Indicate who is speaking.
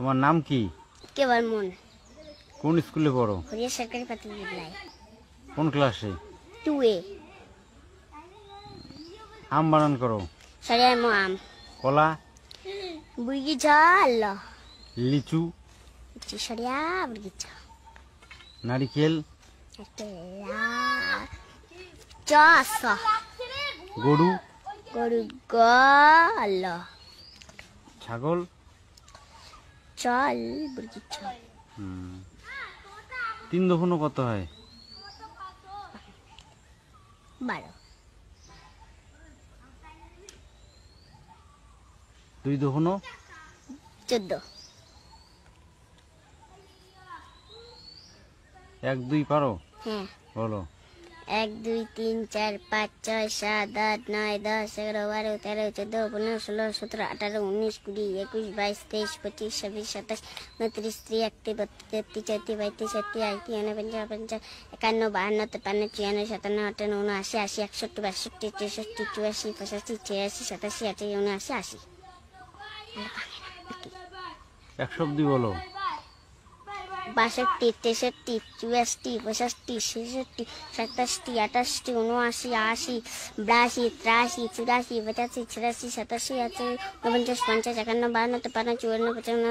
Speaker 1: তোমার নাম কি?
Speaker 2: কেবল মন।
Speaker 1: কোন স্কুলে পড়ো?
Speaker 2: হরিয়া সরকারি প্রাথমিক বিদ্যালয়।
Speaker 1: কোন ক্লাসে?
Speaker 2: 2A।
Speaker 1: আম বানান করো।
Speaker 2: সরিয়া মো আম।
Speaker 1: কলা?
Speaker 2: বুর্গিছা আল্লাহ।
Speaker 1: লিচু?
Speaker 2: সরিয়া বুর্গিছা।
Speaker 1: নারিকেল?
Speaker 2: চাষ।
Speaker 1: গরু?
Speaker 2: গরু গল্লা।
Speaker 1: ছাগল?
Speaker 2: চল বুর্গিছা।
Speaker 1: 3 দফনো কত হয়?
Speaker 2: 12।
Speaker 1: 2 দফনো?
Speaker 2: 14।
Speaker 1: 1 2 পারো?
Speaker 2: হ্যাঁ
Speaker 1: বলো।
Speaker 2: 1 2 3 4 5 6 7 8 9 10 11 12 13 14 15 16 17 18 19 20 21 22 23 25 26 27 29 30 31 32 33 34 35 36 37 51 52 53 54 56 57 58 80 61 62 63 64 65 86 87 88 89 80।
Speaker 1: 100 অবধি বলো।
Speaker 2: 62 63 64 65 66 67 68 79 80 82 83 84 85 86 87 88 49 50 51 52 53 54 55 56 57 58 59 60 61 62 63 64 65 66 67 68 69 90 91 92 93 94 95 96 97 98 99 100।